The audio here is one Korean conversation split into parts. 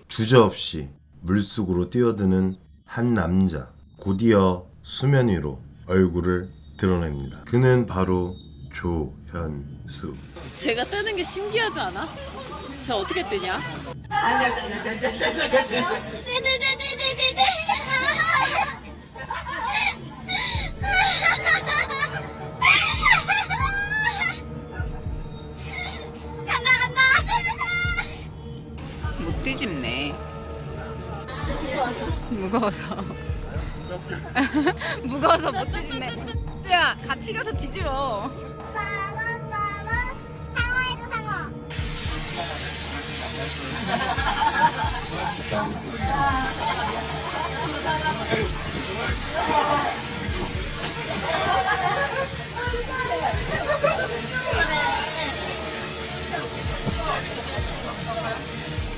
주저없이 물속으로 뛰어드는 한 남자, 곧이어 수면 위로 얼굴을 드러냅니다. 그는 바로 조현수. 제가 뜨는 게 신기하지 않아? 저 어떻게 뜨냐? 못 뒤집네. 무거워서. 무거워서 못 뒤집네. 야, 같이 가서 뒤집어. 상어에도 상어.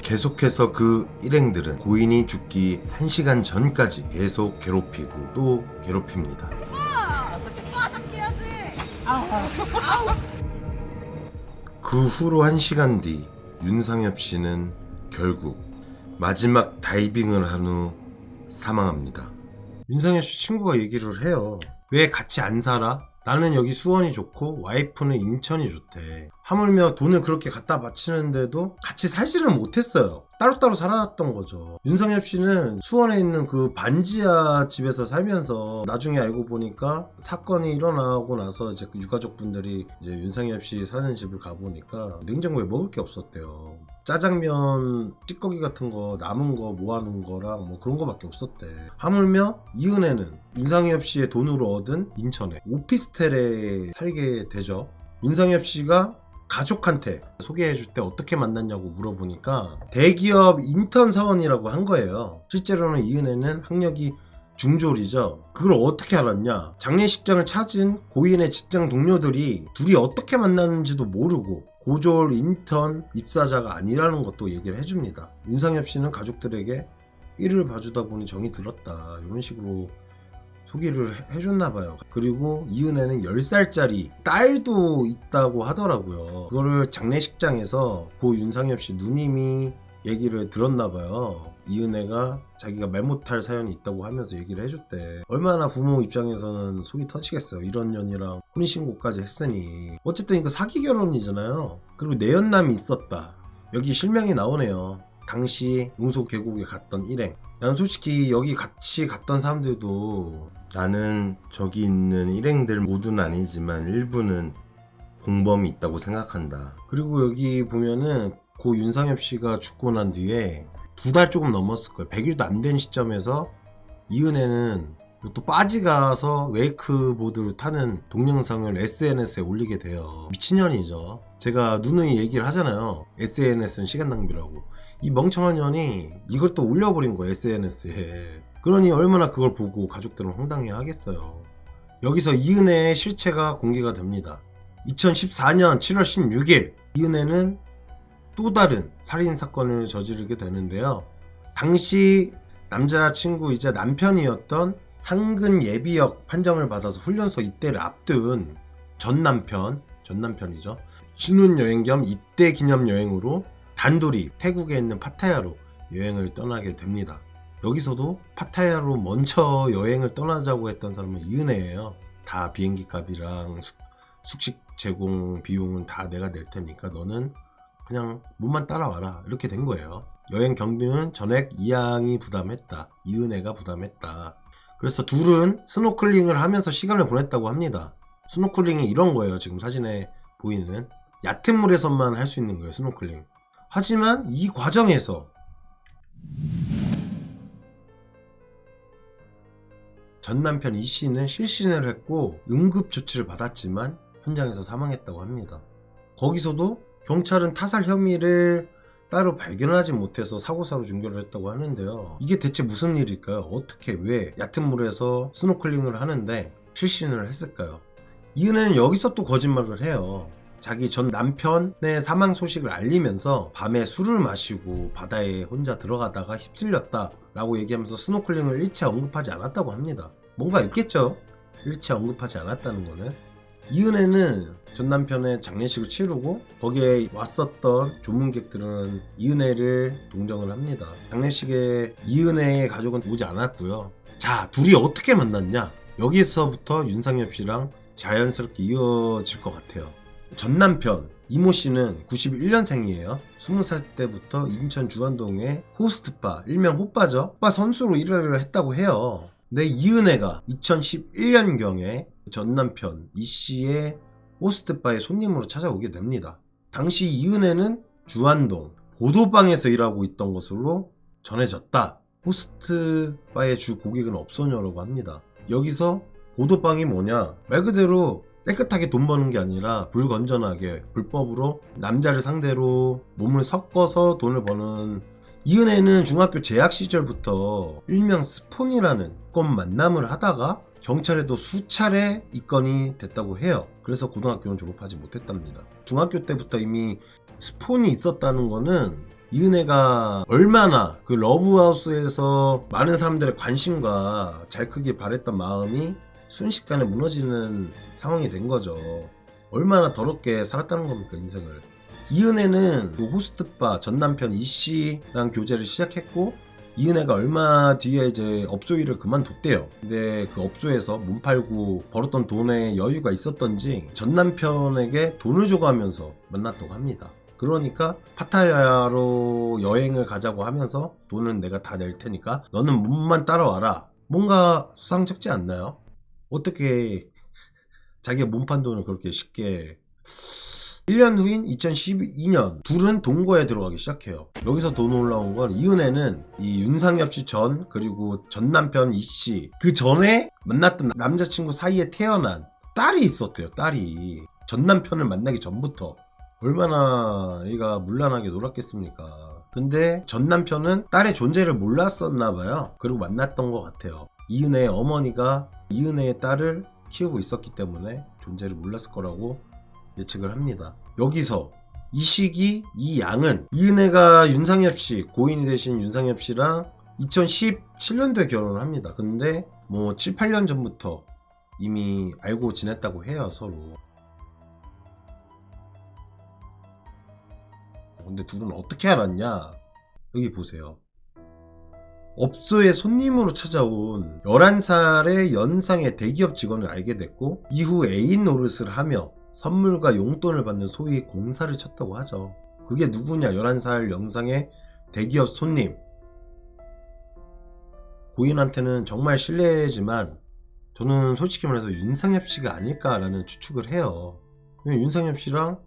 계속해서 그 일행들은 고인이 죽기 1시간 전까지 계속 괴롭히고 또 괴롭힙니다. 그 후로 1시간 뒤 윤상엽 씨는 결국 마지막 다이빙을 한 후 사망합니다. 윤상엽 씨 친구가 얘기를 해요. 왜 같이 안 살아? 나는 여기 수원이 좋고 와이프는 인천이 좋대. 하물며 돈을 그렇게 갖다 바치는데도 같이 살지는 못했어요. 따로따로 살았던 거죠. 윤상엽 씨는 수원에 있는 그 반지하 집에서 살면서 나중에 알고 보니까 사건이 일어나고 나서 이제 그 유가족분들이 이제 윤상엽 씨 사는 집을 가보니까 냉장고에 먹을 게 없었대요. 짜장면, 찌꺼기 같은 거 남은 거 모아놓은 거랑 뭐 그런 거밖에 없었대. 하물며 이은혜는 윤상엽 씨의 돈으로 얻은 인천에 오피스텔에 살게 되죠. 윤상엽 씨가 가족한테 소개해줄 때 어떻게 만났냐고 물어보니까 대기업 인턴 사원이라고 한 거예요. 실제로는 이은혜는 학력이 중졸이죠. 그걸 어떻게 알았냐? 장례식장을 찾은 고인의 직장 동료들이 둘이 어떻게 만났는지도 모르고 고졸 인턴 입사자가 아니라는 것도 얘기를 해줍니다. 윤상엽 씨는 가족들에게 일을 봐주다 보니 정이 들었다, 이런 식으로 소개를 해줬나봐요. 그리고 이은혜는 10살짜리 딸도 있다고 하더라고요. 그거를 장례식장에서 고 윤상엽 씨 누님이 얘기를 들었나봐요. 이은혜가 자기가 말 못할 사연이 있다고 하면서 얘기를 해줬대. 얼마나 부모 입장에서는 속이 터지겠어요. 이런 년이랑 혼인신고까지 했으니. 어쨌든 이거 사기 결혼이잖아요. 그리고 내연남이 있었다, 여기 실명이 나오네요. 당시 용소 계곡에 갔던 일행. 난 솔직히 여기 같이 갔던 사람들도 나는 저기 있는 일행들 모두는 아니지만 일부는 공범이 있다고 생각한다. 그리고 여기 보면은 고 윤상엽 씨가 죽고 난 뒤에 2달 조금 넘었을 거예요. 100일도 안 된 시점에서 이은혜는 또 빠지가서 웨이크보드를 타는 동영상을 SNS에 올리게 돼요. 미친년이죠. 제가 누누이 얘기를 하잖아요. SNS는 시간 낭비라고. 이 멍청한 년이 이걸 또 올려버린 거예요, SNS에. 그러니 얼마나 그걸 보고 가족들은 황당해 하겠어요. 여기서 이은혜의 실체가 공개가 됩니다. 2014년 7월 16일 이은혜는 또 다른 살인사건을 저지르게 되는데요. 당시 남자친구이자 남편이었던 상근 예비역 판정을 받아서 훈련소 입대를 앞둔 전 남편이죠. 신혼여행 겸 입대 기념여행으로 단둘이 태국에 있는 파타야로 여행을 떠나게 됩니다. 여기서도 파타야로 먼저 여행을 떠나자고 했던 사람은 이은혜예요. 다 비행기 값이랑 숙식 제공 비용은 다 내가 낼 테니까 너는 그냥 몸만 따라와라, 이렇게 된 거예요. 여행 경비는 전액 이양이 부담했다, 이은혜가 부담했다. 그래서 둘은 스노클링을 하면서 시간을 보냈다고 합니다. 스노클링이 이런 거예요. 지금 사진에 보이는 얕은 물에서만 할 수 있는 거예요, 스노클링. 하지만 이 과정에서 전 남편 이 씨는 실신을 했고 응급조치를 받았지만 현장에서 사망했다고 합니다. 거기서도 경찰은 타살 혐의를 따로 발견하지 못해서 사고사로 종결을 했다고 하는데요. 이게 대체 무슨 일일까요? 어떻게, 왜 얕은 물에서 스노클링을 하는데 실신을 했을까요? 이은혜는 여기서 또 거짓말을 해요. 자기 전 남편의 사망 소식을 알리면서 밤에 술을 마시고 바다에 혼자 들어가다가 휩쓸렸다 라고 얘기하면서 스노클링을 일체 언급하지 않았다고 합니다. 뭔가 있겠죠? 일체 언급하지 않았다는 거는. 이은혜는 전 남편의 장례식을 치르고 거기에 왔었던 조문객들은 이은혜를 동정을 합니다. 장례식에 이은혜의 가족은 오지 않았고요. 자, 둘이 어떻게 만났냐? 여기서부터 윤상엽 씨랑 자연스럽게 이어질 것 같아요. 전 남편 이모 씨는 91년생이에요. 20살 때부터 인천 주안동의 호스트바, 일명 호빠죠. 호빠 선수로 일을 했다고 해요. 근데 이은혜가 2011년경에 전 남편 이 씨의 호스트바의 손님으로 찾아오게 됩니다. 당시 이은혜는 주안동 보도방에서 일하고 있던 것으로 전해졌다. 호스트바의 주 고객은 업소녀라고 합니다. 여기서 보도방이 뭐냐? 말 그대로 깨끗하게 돈 버는 게 아니라 불건전하게 불법으로 남자를 상대로 몸을 섞어서 돈을 버는. 이은혜는 중학교 재학 시절부터 일명 스폰이라는 건 만남을 하다가 경찰에도 수차례 입건이 됐다고 해요. 그래서 고등학교는 졸업하지 못했답니다. 중학교 때부터 이미 스폰이 있었다는 거는 이은혜가 얼마나 그 러브하우스에서 많은 사람들의 관심과 잘 크길 바랬던 마음이 순식간에 무너지는 상황이 된 거죠. 얼마나 더럽게 살았다는 겁니까, 인생을. 이은혜는 그 호스트바 전 남편 이 씨랑 교제를 시작했고, 이은혜가 얼마 뒤에 이제 업소 일을 그만뒀대요. 근데 그 업소에서 몸 팔고 벌었던 돈에 여유가 있었던지 전 남편에게 돈을 주고 하면서 만났다고 합니다. 그러니까 파타야로 여행을 가자고 하면서 돈은 내가 다 낼 테니까 너는 몸만 따라와라. 뭔가 수상쩍지 않나요? 어떻게 자기가 몸 판 돈을 그렇게 쉽게. 1년 후인 2012년 둘은 동거에 들어가기 시작해요. 여기서 더 놀라운 건 이은혜는 이 윤상엽 씨 전 그리고 전 남편 이 씨 그 전에 만났던 남자친구 사이에 태어난 딸이 있었대요. 딸이 전 남편을 만나기 전부터. 얼마나 얘가 문란하게 놀았겠습니까. 근데 전 남편은 딸의 존재를 몰랐었나 봐요. 그리고 만났던 것 같아요. 이은혜의 어머니가 이은혜의 딸을 키우고 있었기 때문에 존재를 몰랐을 거라고 예측을 합니다. 여기서 이 시기 이 양은 이은혜가 윤상엽 씨, 고인이 되신 윤상엽 씨랑 2017년도에 결혼을 합니다. 근데 뭐 7, 8년 전부터 이미 알고 지냈다고 해요, 서로. 근데 둘은 어떻게 알았냐? 여기 보세요. 업소에 손님으로 찾아온 11살의 연상의 대기업 직원을 알게 됐고, 이후 애인 노릇을 하며 선물과 용돈을 받는 소위 공사를 쳤다고 하죠. 그게 누구냐? 11살 연상의 대기업 손님. 고인한테는 정말 실례지만 저는 솔직히 말해서 윤상엽 씨가 아닐까라는 추측을 해요. 윤상엽 씨랑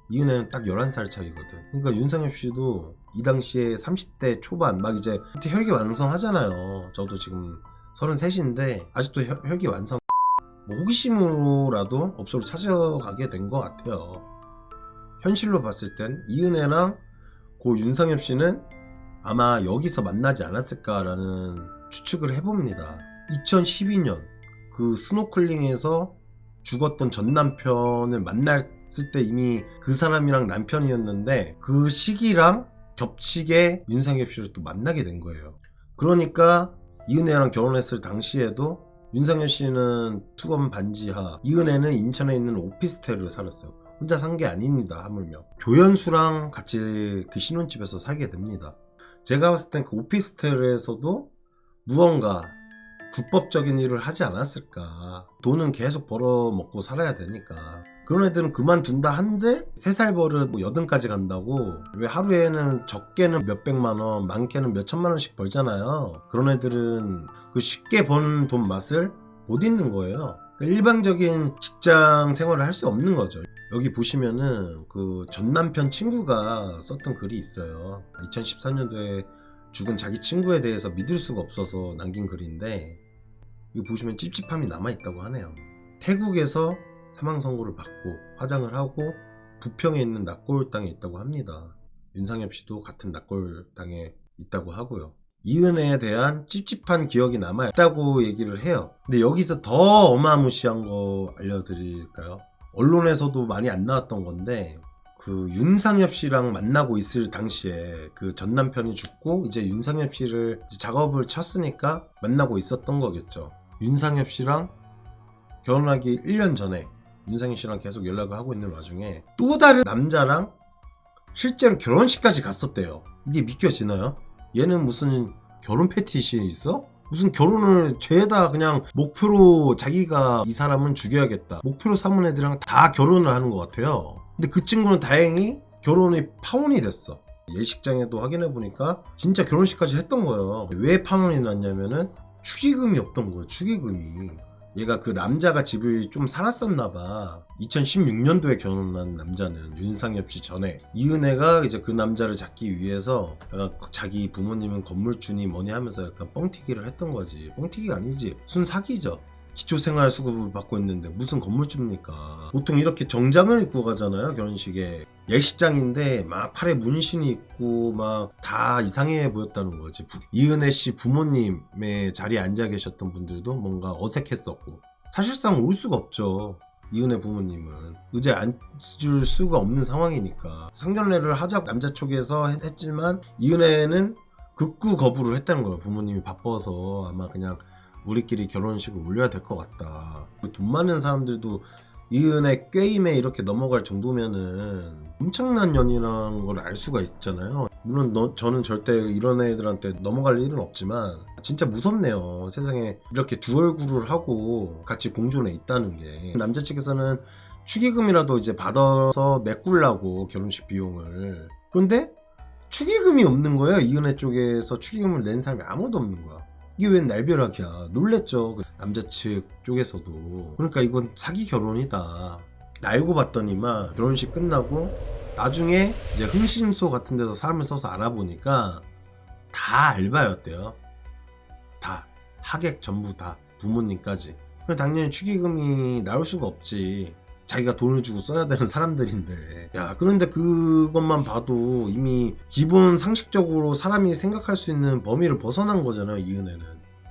이은혜는 딱 11살 차이거든. 그러니까 윤상엽 씨도 이 당시에 30대 초반 막 이제 그때 혈기완성하잖아요. 저도 지금 33인데 아직도 혈기완성. 뭐 호기심으로라도 업소를 찾아가게 된 것 같아요. 현실로 봤을 땐 이은혜랑 고 윤상엽 씨는 아마 여기서 만나지 않았을까라는 추측을 해봅니다. 2012년 그 스노클링에서 죽었던 전 남편을 만났을 때 이미 그 사람이랑 남편이었는데 그 시기랑 겹치게 윤상엽 씨를 또 만나게 된 거예요. 그러니까 이은혜랑 결혼했을 당시에도 윤상엽 씨는 수건 반지하, 이은혜는 인천에 있는 오피스텔을 살았어요. 혼자 산 게 아닙니다, 하물며. 조연수랑 같이 그 신혼집에서 살게 됩니다. 제가 봤을 땐 그 오피스텔에서도 무언가 불법적인 일을 하지 않았을까. 돈은 계속 벌어먹고 살아야 되니까. 그런 애들은 그만둔다 한들 3살 버릇 뭐 8까지 간다고. 왜 하루에는 적게는 몇백만원, 많게는 몇천만원씩 벌잖아요. 그런 애들은 그 쉽게 버는 돈 맛을 못 잊는 거예요. 일반적인 직장 생활을 할 수 없는 거죠. 여기 보시면은 그 전 남편 친구가 썼던 글이 있어요. 2014년도에 죽은 자기 친구에 대해서 믿을 수가 없어서 남긴 글인데, 이거 보시면 찝찝함이 남아있다고 하네요. 태국에서 사망 선고를 받고 화장을 하고 부평에 있는 낙골당에 있다고 합니다. 윤상엽 씨도 같은 낙골당에 있다고 하고요. 이은혜에 대한 찝찝한 기억이 남아있다고 얘기를 해요. 근데 여기서 더 어마무시한 거 알려드릴까요? 언론에서도 많이 안 나왔던 건데, 그 윤상엽 씨랑 만나고 있을 당시에 그 전 남편이 죽고 이제 윤상엽 씨를 작업을 쳤으니까 만나고 있었던 거겠죠. 윤상엽 씨랑 결혼하기 1년 전에 윤상현 씨랑 계속 연락을 하고 있는 와중에 또 다른 남자랑 실제로 결혼식까지 갔었대요. 이게 믿겨지나요? 얘는 무슨 결혼 패티시 있어? 무슨 결혼을 죄다 그냥 목표로 자기가 이 사람은 죽여야겠다 목표로 삼은 애들이랑 다 결혼을 하는 것 같아요. 근데 그 친구는 다행히 결혼이 파혼이 됐어. 예식장에도 확인해보니까 진짜 결혼식까지 했던 거예요. 왜 파혼이 났냐면은 축의금이 없던 거예요. 축의금이. 얘가 그 남자가 집을 좀 살았었나봐. 2016년도에 결혼한 남자는 윤상엽 씨 전에 이은혜가 이제 그 남자를 잡기 위해서 약간 자기 부모님은 건물주니 뭐니 하면서 약간 뻥튀기를 했던 거지. 뻥튀기가 아니지 순사기죠. 기초생활 수급을 받고 있는데 무슨 건물주입니까? 보통 이렇게 정장을 입고 가잖아요. 결혼식에. 예식장인데 막 팔에 문신이 있고 막 다 이상해 보였다는 거지. 이은혜 씨 부모님의 자리에 앉아 계셨던 분들도 뭔가 어색했었고 사실상 올 수가 없죠. 이은혜 부모님은 의자에 앉을 수가 없는 상황이니까 상견례를 하자고 남자 쪽에서 했지만 이은혜는 극구 거부를 했다는 거예요. 부모님이 바빠서 아마 그냥 우리끼리 결혼식을 올려야 될 것 같다. 돈 많은 사람들도 이은혜 꾀임에 이렇게 넘어갈 정도면은 엄청난 년이라는 걸 알 수가 있잖아요. 물론 저는 절대 이런 애들한테 넘어갈 일은 없지만 진짜 무섭네요. 세상에 이렇게 두 얼굴을 하고 같이 공존해 있다는 게. 남자 측에서는 축의금이라도 이제 받아서 메꾸려고 결혼식 비용을. 그런데 축의금이 없는 거예요. 이은혜 쪽에서 축의금을 낸 사람이 아무도 없는 거야. 이게 웬 날벼락이야. 놀랬죠. 그 남자 측 쪽에서도. 그러니까 이건 사기 결혼이다. 알고 봤더니만 결혼식 끝나고 나중에 이제 흥신소 같은 데서 사람을 써서 알아보니까 다 알바였대요. 다. 하객 전부 다. 부모님까지. 당연히 축의금이 나올 수가 없지. 자기가 돈을 주고 써야 되는 사람들인데. 야, 그런데 그것만 봐도 이미 기본 상식적으로 사람이 생각할 수 있는 범위를 벗어난 거잖아요, 이은혜는.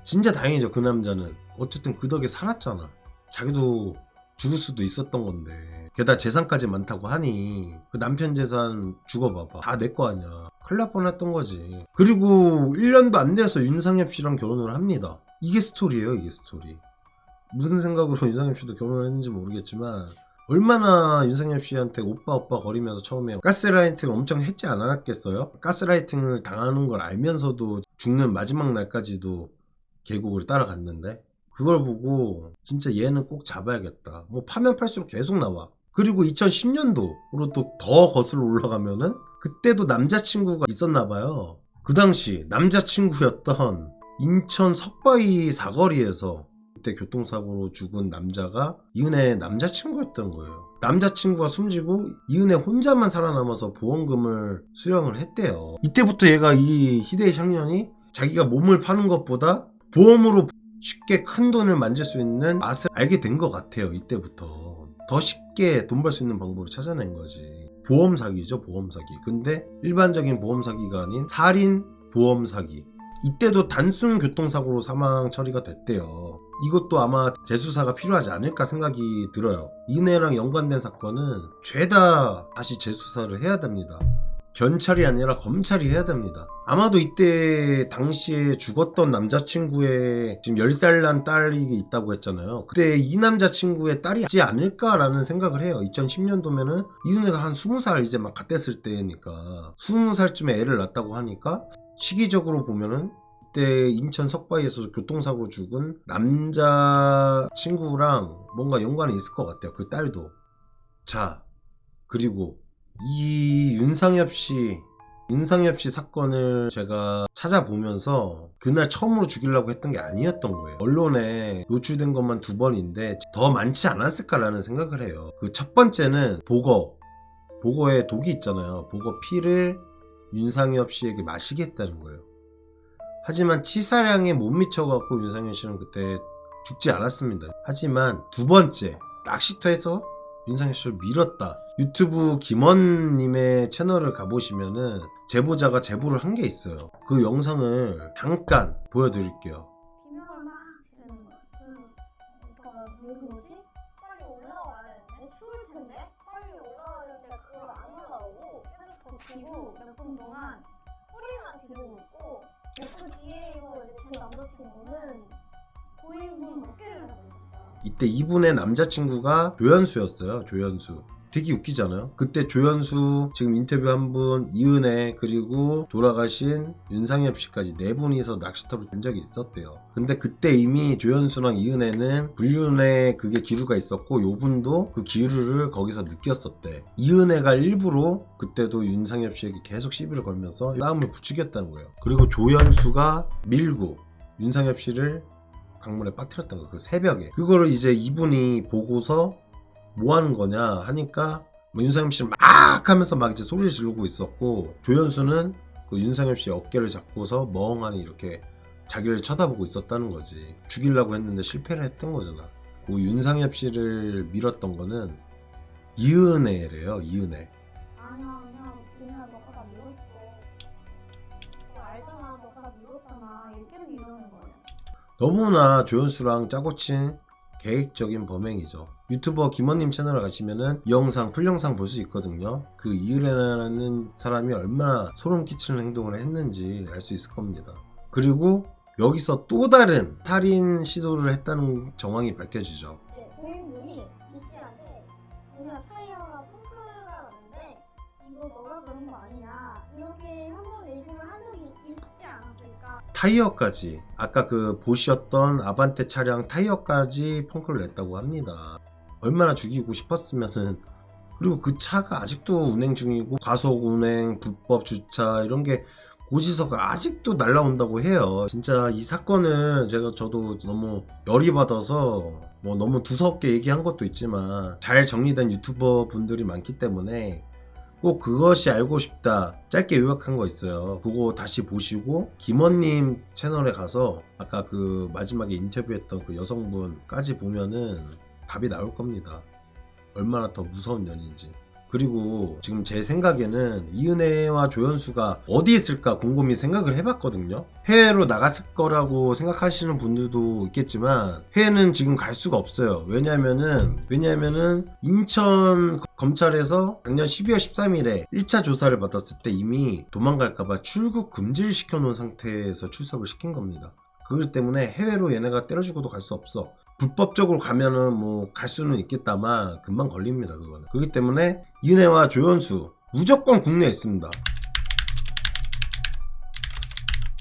진짜 다행이죠, 그 남자는. 어쨌든 그 덕에 살았잖아. 자기도 죽을 수도 있었던 건데. 게다가 재산까지 많다고 하니 그 남편 재산 죽어봐봐. 다 내 거 아니야. 큰일 날 뻔했던 거지. 그리고 1년도 안 돼서 윤상엽 씨랑 결혼을 합니다. 이게 스토리예요, 이게 스토리. 무슨 생각으로 윤상엽 씨도 결혼을 했는지 모르겠지만 얼마나 윤상엽 씨한테 오빠 거리면서 처음에 가스라이팅을 엄청 했지 않았겠어요? 가스라이팅을 당하는 걸 알면서도 죽는 마지막 날까지도 계곡을 따라갔는데 그걸 보고 진짜 얘는 꼭 잡아야겠다. 뭐 파면 팔수록 계속 나와. 그리고 2010년도로 또 더 거슬러 올라가면은 그때도 남자친구가 있었나 봐요. 그 당시 남자친구였던 인천 석바위 사거리에서 그때 교통사고로 죽은 남자가 이은혜의 남자친구였던 거예요. 남자친구가 숨지고 이은혜 혼자만 살아남아서 보험금을 수령을 했대요. 이때부터 얘가 이 희대의 향년이 자기가 몸을 파는 것보다 보험으로 쉽게 큰 돈을 만질 수 있는 맛을 알게 된 것 같아요. 이때부터 더 쉽게 돈 벌 수 있는 방법을 찾아낸 거지. 보험 사기죠, 보험 사기. 근데 일반적인 보험 사기가 아닌 살인 보험 사기. 이때도 단순 교통사고로 사망 처리가 됐대요. 이것도 아마 재수사가 필요하지 않을까 생각이 들어요. 이은혜랑 연관된 사건은 죄다 다시 재수사를 해야 됩니다. 경찰이 아니라 검찰이 해야 됩니다. 아마도 이때 당시에 죽었던 남자친구의 지금 10살 난 딸이 있다고 했잖아요. 그때 이 남자친구의 딸이 있지 않을까라는 생각을 해요. 2010년도면은 이은혜가 한 20살 이제 막 갓됐을 때니까 20살쯤에 애를 낳았다고 하니까 시기적으로 보면은 그때 인천 석바위에서 교통사고로 죽은 남자친구랑 뭔가 연관이 있을 것 같아요. 그 딸도. 자, 그리고 이 윤상엽 씨 사건을 제가 찾아보면서 그날 처음으로 죽이려고 했던 게 아니었던 거예요. 언론에 노출된 것만 2번인데 더 많지 않았을까라는 생각을 해요. 그 첫 번째는 보거에 독이 있잖아요. 보거 피를 윤상엽 씨에게 마시게 했다는 거예요. 하지만 치사량에 못 미쳐갖고 윤상엽 씨는 그때 죽지 않았습니다. 하지만 두 번째, 낚시터에서 윤상엽 씨를 밀었다. 유튜브 김원님의 채널을 가보시면은 제보자가 제보를 한 게 있어요. 그 영상을 잠깐 보여드릴게요. 비명을 막 지르는 거야. 오빠가 왜 그러지? 빨리 올라와야 되는데 추울 텐데 빨리 올라와야 되는데 그걸 안 올라오고 계속 버티고 몇 분 동안 소리만 지르고 있고 몇 분 뒤에 이제 제 남자친구는 고인분 어깨를 잡고 있었어요. 이때 이분의 남자친구가 조연수였어요. 조연수. 되게 웃기잖아요. 그때 조연수, 지금 인터뷰 한 분, 이은혜, 그리고 돌아가신 윤상엽 씨까지 네 분이서 낚시터를 본 적이 있었대요. 근데 그때 이미 조연수랑 이은혜는 불륜의 그게 기류가 있었고 요 분도 그 기류를 거기서 느꼈었대. 이은혜가 일부러 그때도 윤상엽 씨에게 계속 시비를 걸면서 싸움을 부추겼다는 거예요. 그리고 조연수가 밀고 윤상엽 씨를 강물에 빠뜨렸던 거예요. 그 새벽에. 그거를 이제 이분이 보고서 뭐 하는 거냐 하니까 뭐 윤상엽 씨를 막 하면서 막 이제 소리를 지르고 있었고, 조연수는 그 윤상엽 씨의 어깨를 잡고서 멍하니 이렇게 자기를 쳐다보고 있었다는 거지. 죽이려고 했는데 실패를 했던 거잖아. 그 윤상엽 씨를 밀었던 거는 이은혜래요. 이은혜. 아니야 그냥 너가 나 밀었어. 너 알잖아 너가 나 밀었잖아. 이렇게 이러는 거예요. 너무나 조연수랑 짜고 친 계획적인 범행이죠. 유튜버 김원님 채널에 가시면은 이 영상, 풀 영상 볼 수 있거든요. 그 이은혜라는 사람이 얼마나 소름 끼치는 행동을 했는지 알 수 있을 겁니다. 그리고 여기서 또 다른 살인 시도를 했다는 정황이 밝혀지죠. 네, 고인분이 이 씨한테 우리가 타이어가 펑크가 났는데 이거 너가 그런 거 아니냐 이렇게 항상 내심을 한 적이 있지 않았을까. 타이어까지, 아까 그 보셨던 아반떼 차량 타이어까지 펑크를 냈다고 합니다. 얼마나 죽이고 싶었으면은. 그리고 그 차가 아직도 운행 중이고 과속 운행, 불법 주차 이런 게 고지서가 아직도 날라온다고 해요. 진짜 이 사건을 저도 너무 열이 받아서 뭐 너무 두서없게 얘기한 것도 있지만 잘 정리된 유튜버 분들이 많기 때문에 꼭 그것이 알고 싶다 짧게 요약한 거 있어요. 그거 다시 보시고 김원님 채널에 가서 아까 그 마지막에 인터뷰했던 그 여성분까지 보면은 답이 나올 겁니다. 얼마나 더 무서운 년인지. 그리고 지금 제 생각에는 이은혜와 조연수가 어디 있을까 곰곰이 생각을 해봤거든요. 해외로 나갔을 거라고 생각하시는 분들도 있겠지만 해외는 지금 갈 수가 없어요. 왜냐면은 인천 검찰에서 작년 12월 13일에 1차 조사를 받았을 때 이미 도망갈까봐 출국 금지를 시켜놓은 상태에서 출석을 시킨 겁니다. 그렇기 때문에 해외로 얘네가 때려주고도 갈 수 없어. 불법적으로 가면은 뭐 갈 수는 있겠다만 금방 걸립니다. 그거는. 그렇기 때문에 이은혜와 조연수 무조건 국내에 있습니다.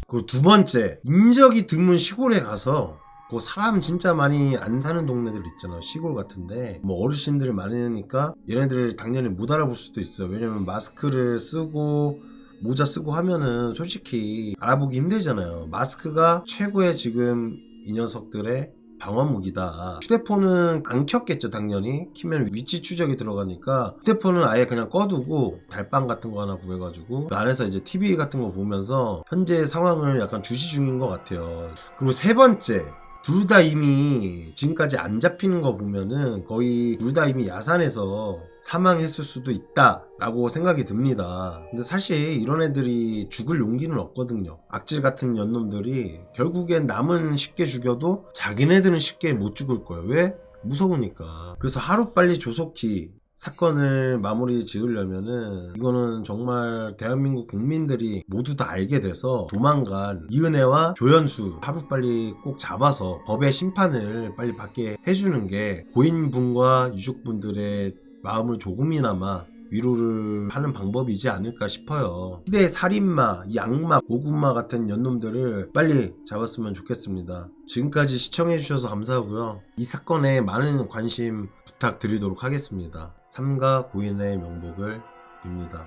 그리고 두 번째, 인적이 드문 시골에 가서 그 사람 진짜 많이 안 사는 동네들 있잖아. 시골 같은데 뭐 어르신들이 많으니까 얘네들 당연히 못 알아볼 수도 있어요. 왜냐면 마스크를 쓰고 모자 쓰고 하면은 솔직히 알아보기 힘들잖아요. 마스크가 최고의 지금 이 녀석들의 방어무기다. 휴대폰은 안 켰겠죠. 당연히 키면 위치 추적이 들어가니까 휴대폰은 아예 그냥 꺼두고 달빵 같은 거 하나 구해가지고 그 안에서 이제 TV 같은 거 보면서 현재 상황을 약간 주시 중인 것 같아요. 그리고 세 번째, 둘 다 이미 지금까지 안 잡히는 거 보면은 거의 둘 다 이미 야산에서 사망했을 수도 있다라고 생각이 듭니다. 근데 사실 이런 애들이 죽을 용기는 없거든요. 악질 같은 년놈들이 결국엔 남은 쉽게 죽여도 자기네들은 쉽게 못 죽을 거예요. 왜? 무서우니까. 그래서 하루빨리 조속히 사건을 마무리 지으려면은 이거는 정말 대한민국 국민들이 모두 다 알게 돼서 도망간 이은혜와 조연수 하루빨리 꼭 잡아서 법의 심판을 빨리 받게 해주는 게 고인분과 유족분들의 마음을 조금이나마 위로를 하는 방법이지 않을까 싶어요. 시대 살인마, 양마, 고구마 같은 년놈들을 빨리 잡았으면 좋겠습니다. 지금까지 시청해주셔서 감사하고요. 이 사건에 많은 관심 부탁드리도록 하겠습니다. 삼가 고인의 명복을 빕니다.